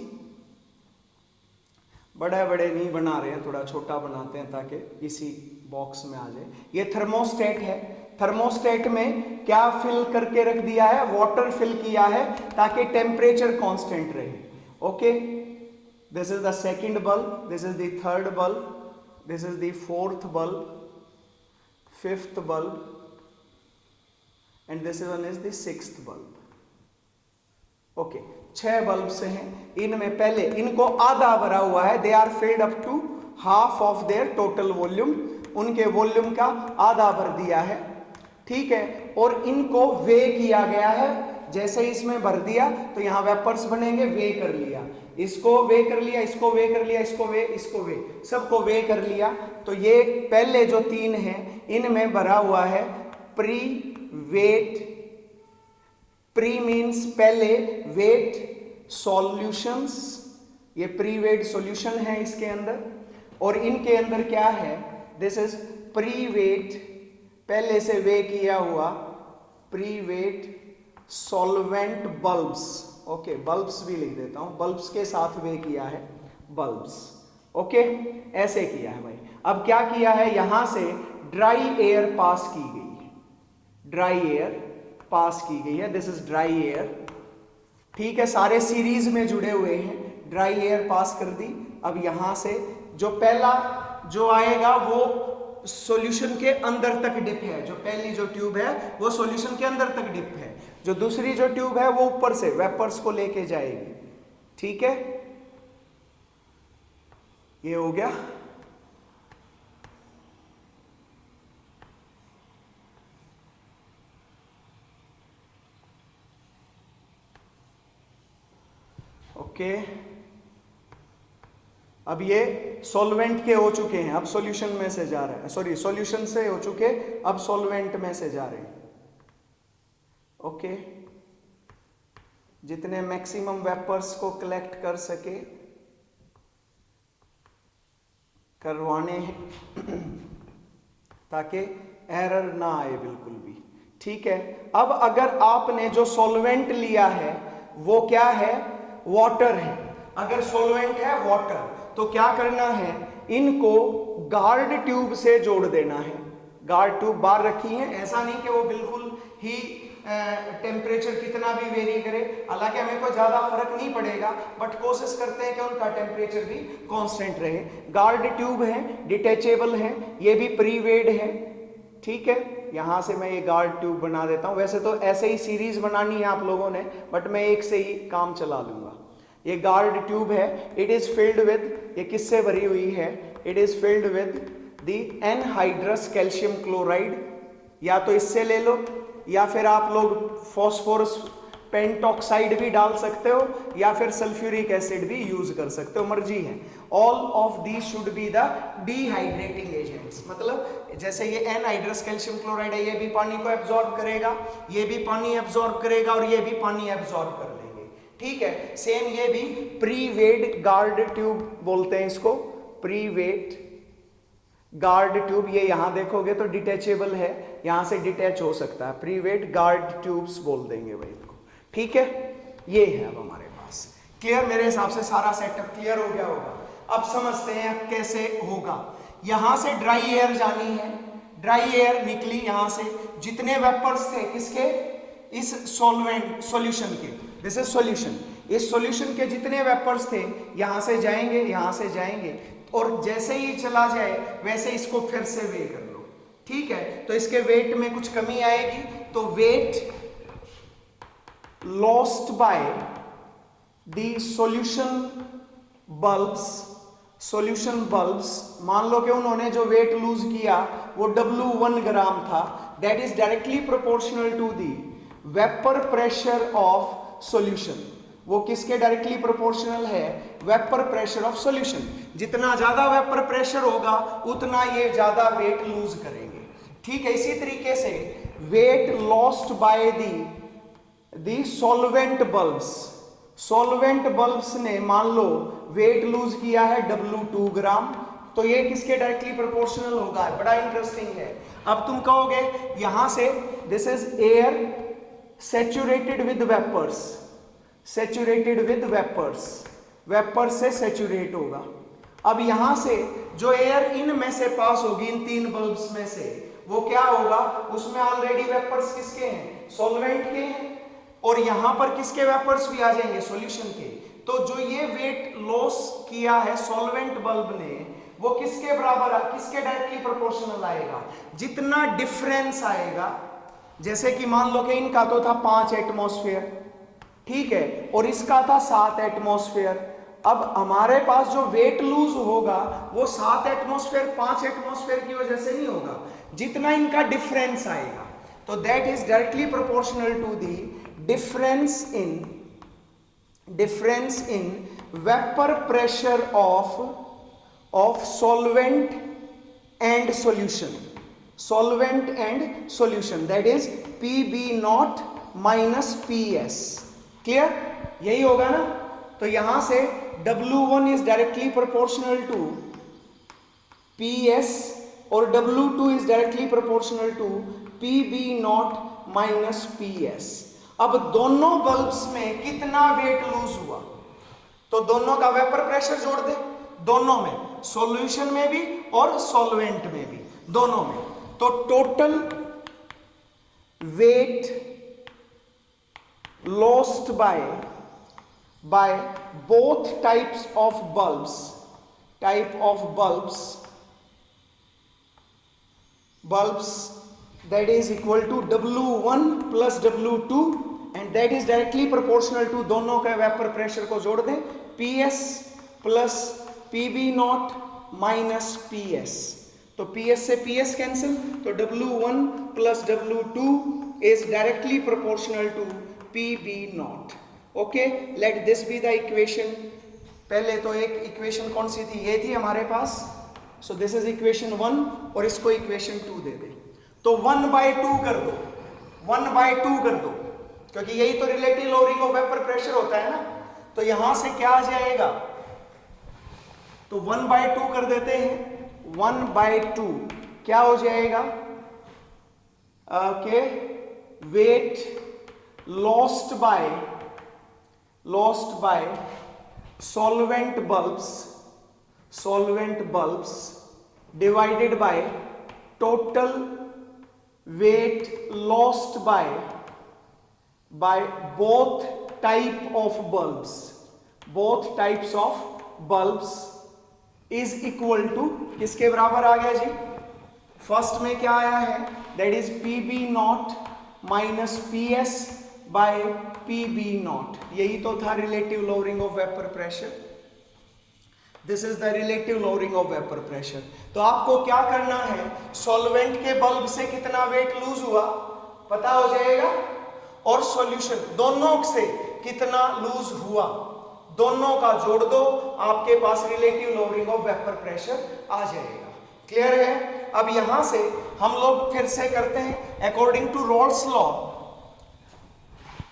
बड़े बड़े नहीं बना रहे हैं, थोड़ा छोटा बनाते हैं ताकि इसी बॉक्स में आ जाए। ये थर्मोस्टेट है, थर्मोस्टेट में क्या फिल करके रख दिया है, वाटर फिल किया है ताकि टेम्परेचर कांस्टेंट रहे। Okay, this is the second bulb, this is the third bulb, this is the fourth bulb, fifth bulb, and this one is the sixth bulb. Okay, 6 bulbs हैं, इनमें पहले इनको आधा भरा हुआ है, they are filled up to half of their total volume, उनके वॉल्यूम का आधा भर दिया है, ठीक है। और इनको वे किया गया है, जैसे ही इसमें भर दिया तो यहां वेपर्स बनेंगे, वे कर लिया, इसको वे कर लिया, इसको वे कर लिया, इसको वे, इसको वे, सबको वे कर लिया। तो ये पहले जो 3 हैं इनमें भरा हुआ है प्री वेट, प्री मीन्स पहले, वेट सॉल्यूशंस, ये प्री वेट सॉल्यूशन है इसके अंदर, और इनके अंदर क्या है, दिस इज प्री वेट, पहले से वे किया हुआ pre weight solvent bulbs. Okay, bulbs भी लिख देता हूं, बल्ब्स के साथ वे किया है बल्ब्स। ओके, ऐसे किया है भाई। अब क्या किया है, यहां से ड्राई एयर पास की गई है, ड्राई एयर पास की गई है, दिस इज ड्राई एयर, ठीक है, सारे सीरीज में जुड़े हुए हैं, ड्राई एयर पास कर दी। अब यहां से जो पहला जो आएगा वो सॉल्यूशन के अंदर तक डिप है, जो पहली जो ट्यूब है वो सॉल्यूशन के अंदर तक डिप है, जो दूसरी जो ट्यूब है वो ऊपर से वेपर्स को लेके जाएगी, ठीक है। ये हो गया। ओके, अब ये सॉल्वेंट के हो चुके हैं, अब सॉल्यूशन में से जा रहे हैं, सॉरी सॉल्यूशन से हो चुके, अब सॉल्वेंट में से जा रहे हैं। ओके, जितने मैक्सिमम वेपर्स को कलेक्ट कर सके करवाने हैं ताकि एरर ना आए बिल्कुल भी, ठीक है। अब अगर आपने जो सॉल्वेंट लिया है वो क्या है, वाटर है, अगर सॉल्वेंट है वाटर, तो क्या करना है, इनको गार्ड ट्यूब से जोड़ देना है। गार्ड ट्यूब बाहर रखी है, ऐसा नहीं कि वो बिल्कुल ही टेम्परेचर कितना भी वेरी करे, हालांकि हमें कोई ज्यादा फर्क नहीं पड़ेगा, बट कोशिश करते हैं कि उनका टेम्परेचर भी कांस्टेंट रहे। गार्ड ट्यूब है, डिटैचेबल है, ये भी प्री वेड है, ठीक है। यहां से मैं ये गार्ड ट्यूब बना देता हूं, वैसे तो ऐसे ही सीरीज बनानी है आप लोगों ने, बट मैं एक से ही काम चला लूंगा। ये गार्ड ट्यूब है, इट इज फिल्ड विद, ये किससे भरी हुई है, it is filled with the anhydrous calcium chloride, या तो इससे ले लो या फिर आप लोग फॉस्फोरस पेंटॉक्साइड भी डाल सकते हो या फिर सल्फ्यूरिक एसिड भी यूज कर सकते हो, मर्जी है। All of these should be the dehydrating agents, मतलब जैसे ये एनहाइड्रस कैल्शियम क्लोराइड है, ये भी पानी को एब्जॉर्ब करेगा, ये भी पानी एब्जॉर्ब करेगा और ये भी पानी एब्जॉर्ब कर लेंगे, ठीक है। सेम ये भी प्री वेट गार्ड ट्यूब बोलते हैं इसको, प्री वेट गार्ड ट्यूब, ये यहां देखोगे तो डिटैचेबल है, यहां से डिटैच हो सकता है, प्री वेट गार्ड ट्यूब्स बोल देंगे भाई इनको, ठीक है। ये है अब हमारे पास, क्लियर, मेरे हिसाब से सारा सेटअप क्लियर हो गया होगा। अब समझते हैं कैसे होगा। यहां से ड्राई एयर जानी है, ड्राई एयर निकली यहां से, जितने वेपर्स थे किसके, इस सॉल्वेंट सॉल्यूशन के, दिस इज सॉल्यूशन, इस सॉल्यूशन के जितने वेपर्स थे यहां से जाएंगे, यहां से जाएंगे, और जैसे ही चला जाए वैसे इसको फिर से वे कर लो, ठीक है। तो इसके वेट में कुछ कमी आएगी, तो wait lost by the solution bulbs solution bulbs, मान लो कि उन्होंने जो वेट लूज किया वो W1 ग्राम था, that is directly proportional to the vapour pressure of solution. वो किसके डायरेक्टली प्रोपोर्शनल है? Vapour pressure of solution. जितना ज्यादा वेपर प्रेशर होगा उतना ये ज्यादा वेट लूज करेंगे। ठीक है, इसी तरीके से wait lost by the solvent bulbs, solvent bulbs ने मान लो वेट लूज किया है W2 ग्राम, तो ये किसके डायरेक्टली प्रोपोर्शनल होगा? बड़ा इंटरेस्टिंग है। अब तुम कहोगे यहां से this is air saturated with vapours, saturated with vapours, vapour से सैचुरेट होगा। अब यहां से जो एयर इन में से पास होगी, इन तीन बल्ब्स में से, वो क्या होगा? उसमें ऑलरेडी वेपर्स किसके हैं? सॉल्वेंट के हैं। और यहां पर किसके वेपर्स भी आ जाएंगे? सॉल्यूशन के। तो जो ये वेट लॉस किया है सॉल्वेंट बल्ब ने, वो किसके बराबर, किसके डायरेक्टली प्रोपोर्शनल आएगा? जितना डिफरेंस आएगा, जैसे कि मान लो कि इनका तो था 5 एटमॉस्फेयर, ठीक है, और इसका था 7 एटमॉस्फेयर। अब हमारे पास जो वेट लूज होगा वो 7 एटमॉस्फेयर 5 एटमॉस्फेयर की वजह से नहीं होगा, जितना इनका डिफरेंस आएगा। तो that is directly proportional to the difference in vapor pressure of solvent and solution, solvent and solution, that is PB naught minus PS। Clear? यही होगा ना? तो यहां से W1 is directly proportional to PS और W2 is directly proportional to PB naught minus PS। अब दोनों बल्ब्स में कितना वेट लूज हुआ? तो दोनों का वेपर प्रेशर जोड़ दे, दोनों में, सॉल्यूशन में भी और सॉल्वेंट में भी, दोनों में। तो total wait lost bye both types of bulbs, that is equal to W1 plus W2 and that is directly proportional to, दोनों के वेपर प्रेशर को जोड़ दें, PS plus PB naught minus PS। तो PS से PS कैंसिल, तो W1 plus W2 is directly proportional to PB naught। Okay, let this be the equation। पहले तो एक इक्वेशन कौन सी थी? ये थी हमारे पास। सो दिस इज इक्वेशन 1 और इसको इक्वेशन 2 दे दे। तो 1/2 कर दो, 1/2 कर दो, क्योंकि यही तो relative lowering of vapour pressure होता है ना। तो यहां से क्या आ जाएगा? तो 1/2 कर देते हैं। 1/2 क्या हो जाएगा? Okay, wait lost by solvent bulbs divided by total weight lost by both types of bulbs is equal to, किसके बराबर आ गया जी? फर्स्ट में क्या आया है? That is PB naught minus PS by PB naught। यही तो था relative lowering of vapour pressure. This is the relative lowering of vapour pressure. तो आपको क्या करना है? सॉल्वेंट के बल्ब से कितना वेट लूज हुआ पता हो जाएगा, और सॉल्यूशन दोनों से कितना लूज हुआ, दोनों का जोड़ दो, आपके पास relative lowering of vapour pressure आ जाएगा। क्लियर है? अब यहां से हम लोग फिर से करते हैं अकॉर्डिंग टू रोल्स लॉ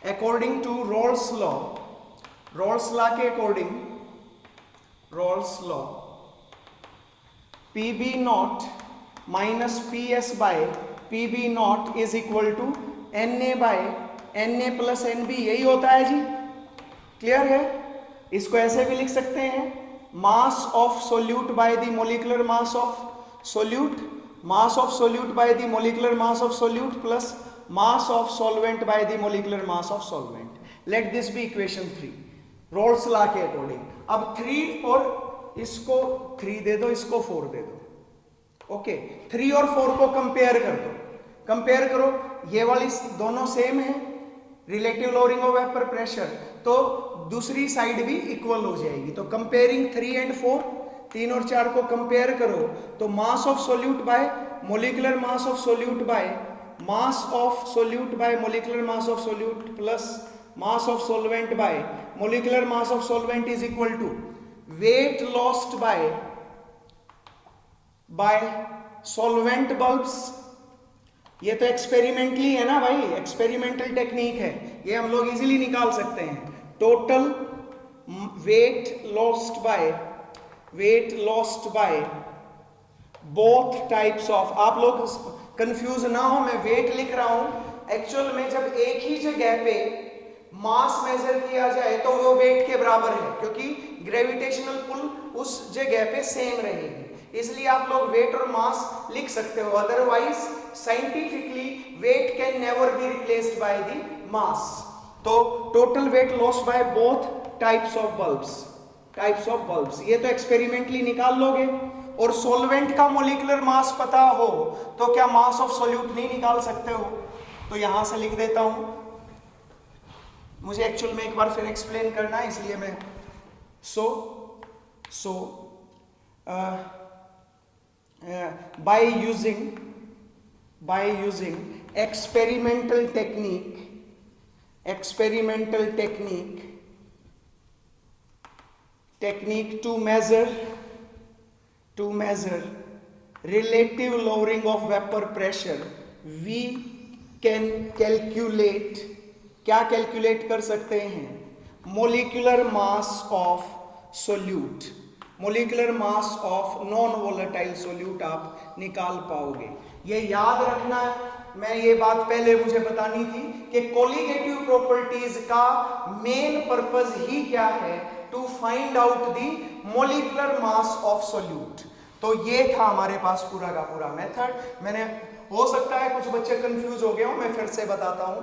के according, roles law, PB naught minus PS by PB naught is equal to NA by NA plus NB। यही होता है जी। क्लियर है? इसको ऐसे भी लिख सकते हैं, mass of solute by the molecular mass of solute, mass of solute by the molecular mass of solute plus mass of solvent by the molecular mass of solvent. Let this be equation 3 Raoult's law के अकॉर्डिंग। अब 3 और इसको 3 दे दो, इसको 4 दे दो। ओके, 3 और 4 को कंपेयर कर दो, कंपेयर करो, ये वाली दोनों सेम है, relative lowering of vapour pressure, तो दूसरी साइड भी इक्वल हो जाएगी। तो कंपेयरिंग 3 and 4, 3 और 4 को कंपेयर करो तो mass of solute by molecular mass of solute by mass of solute by molecular mass of solute plus mass of solvent by molecular mass of solvent is equal to weight lost by solvent bulbs. ये तो एक्सपेरिमेंटली है ना भाई, एक्सपेरिमेंटल टेक्निक है, ये हम लोग इजीली निकाल सकते हैं। Total weight lost bye both types of, आप लोग कंफ्यूज ना हो, मैं वेट लिख रहा हूं, एक्चुअल में जब एक ही जगह पे मास मेजर किया जाए तो वो वेट के बराबर है, क्योंकि ग्रेविटेशनल पुल उस जगह पे सेम रहेगी, इसलिए आप लोग वेट और मास लिख सकते हो। Otherwise scientifically weight can never be replaced by the mass. तो total weight loss by both types of bulbs, ये तो एक्सपेरिमेंटली निकाल लोगे। और सॉल्वेंट का मोलिकुलर मास पता हो तो क्या मास ऑफ सोल्यूट नहीं निकाल सकते हो? तो यहां से लिख देता हूं, मुझे एक्चुअल में एक बार फिर एक्सप्लेन करना है, इसलिए मैं by using experimental technique to measure relative lowering of vapor pressure, we can calculate, क्या कैलकुलेट कर सकते हैं? Molecular mass of solute, molecular mass of non volatile solute आप निकाल पाओगे। ये याद रखना है, मैं ये बात पहले मुझे बतानी थी कि कोलिगेटिव प्रॉपर्टीज का मेन पर्पस ही क्या है, to find out the molecular mass of solute. तो ये था हमारे पास पूरा का पूरा मेथड। मैंने, हो सकता है कुछ बच्चे कंफ्यूज हो गए हो, मैं फिर से बताता हूं।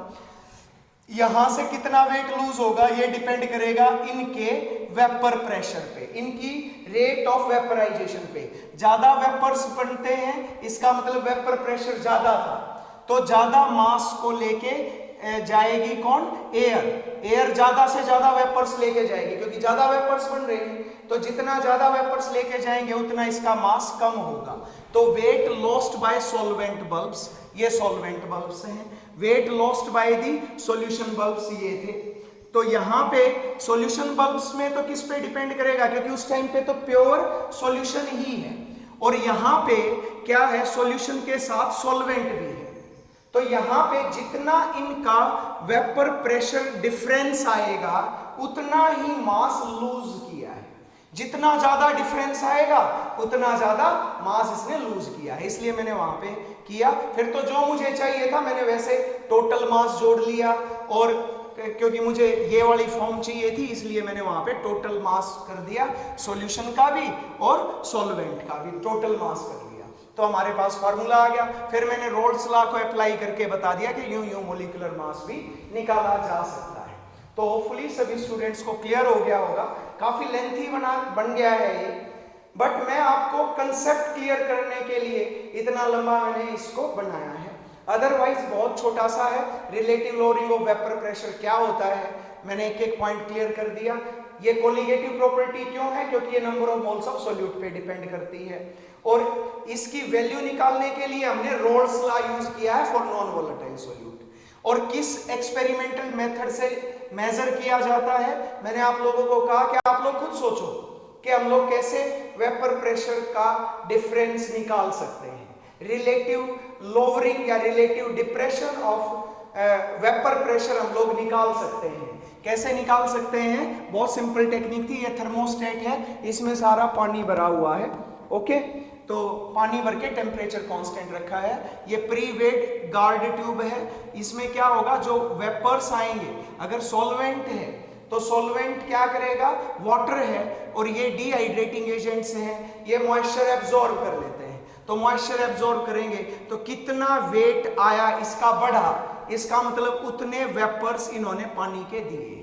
यहां से कितना वेट लूज होगा ये डिपेंड करेगा इनके वेपर प्रेशर पे, इनकी रेट ऑफ वेपराइजेशन पे। ज्यादा वेपर्स बनते हैं, इसका मतलब वेपर प्रेशर ज्यादा था, तो ज्यादा मास को लेके जाएगी कौन? एयर ज्यादा से ज्यादा वेपर्स लेके जाएगी, क्योंकि ज्यादा वेपर्स बन रहे हैं, तो जितना ज्यादा वेपर्स लेके जाएंगे उतना इसका मास कम होगा। तो wait lost by solvent bulbs, ये सॉल्वेंट बल्ब्स हैं, wait lost by the solution bulbs ये थे। तो यहाँ पे सॉल्यूशन बल्ब्स में तो किस पे डिपेंड करेगा, क्योंकि उस टाइम पे तो प्योर सॉल्यूशन ही है, और यहाँ पे क्या है, सॉल्यूशन के साथ सॉल्वेंट भी है। तो यहाँ पे जितना इनका वेपर प्रेशर डिफरेंस आएगा उतना ही मास लूज किया है, जितना ज्यादा डिफरेंस आएगा उतना ज्यादा मास इसने लूज किया है, इसलिए मैंने वहां पे किया। फिर तो जो मुझे चाहिए था मैंने वैसे टोटल मास जोड़ लिया, और क्योंकि मुझे ये वाली फॉर्म चाहिए थी इसलिए मैंने वहां पे टोटल मास कर दिया, सॉल्यूशन का भी और सॉल्वेंट का भी टोटल मास कर दिया। तो हमारे पास फार्मूला आ गया। फिर मैंने रोल्स लॉ को अप्लाई करके बता दिया कि यूं यूं मोलिकुलर मास भी निकाला जा सकता है। तो होपफुली सभी स्टूडेंट्स को क्लियर हो गया होगा। काफी लेंथी बन गया है ये, बट मैं आपको कंसेप्ट क्लियर करने के लिए इतना लंबा मैंने इसको बनाया है, अदरवाइज बहुत छोटा सा है। Relative lowering of vapour pressure क्या होता है मैंने एक एक पॉइंट क्लियर कर दिया। ये कोलिगेटिव प्रॉपर्टी क्यों है, क्योंकि ये number of moles of solute पे डिपेंड करती है, और इसकी वैल्यू निकालने के लिए हमने रोल्स लॉ यूज किया है फॉर नॉन वोलेटाइल सोल्यूट। और किस एक्सपेरिमेंटल मेथड से मेजर किया जाता है, मैंने आप लोगों को कहा कि आप लोग खुद सोचो कि हम लोग कैसे वेपर प्रेशर का डिफरेंस निकाल सकते हैं। रिलेटिव लोअरिंग या relative depression of vapour pressure हम लोग निकाल सकते हैं। कैसे निकाल सकते हैं? बहुत सिंपल टेक्निक थी। ये थर्मोस्टेट है, इसमें सारा पानी भरा हुआ है, ओके। तो पानी भर के टेम्परेचर कांस्टेंट रखा है। ये प्री वेड गार्ड ट्यूब है। इसमें क्या होगा, जो वेपर्स आएंगे, अगर सॉल्वेंट है तो सॉल्वेंट क्या करेगा, वाटर है, और ये डिहाइड्रेटिंग एजेंट्स हैं, ये मॉइस्चर एब्जॉर्ब कर लेते हैं। तो मॉइस्चर एब्जॉर्ब करेंगे तो कितना वेट आया इसका बढ़ा, इसका मतलब उतने वेपर्स इन्होंने पानी के दिए।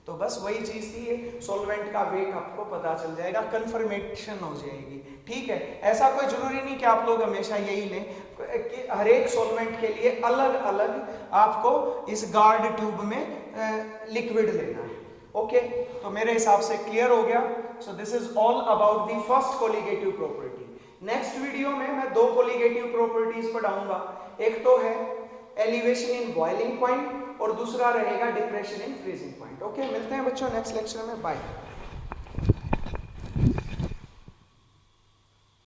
तो बस वही चीज थी, ये सॉल्वेंट का वेट आपको पता चल जाएगा, कंफर्मेशन हो जाएगी, ठीक है। ऐसा कोई जरूरी नहीं कि आप लोग हमेशा यही लें, कि हर एक सॉल्वेंट के लिए अलग अलग आपको इस गार्ड ट्यूब में लिक्विड लेना है। ओके, तो मेरे हिसाब से क्लियर हो गया। सो this is all about the first colligative property. Next video में मैं दो कोलिगेटिव प्रॉपर्टीज पढ़ाऊंगा। एक तो है एलिवेशन इन बॉइलिंग पॉइंट और दूसरा रहेगा depression in freezing point. Okay, मिलते हैं बच्चों नेक्स्ट लेक्चर में। बाय।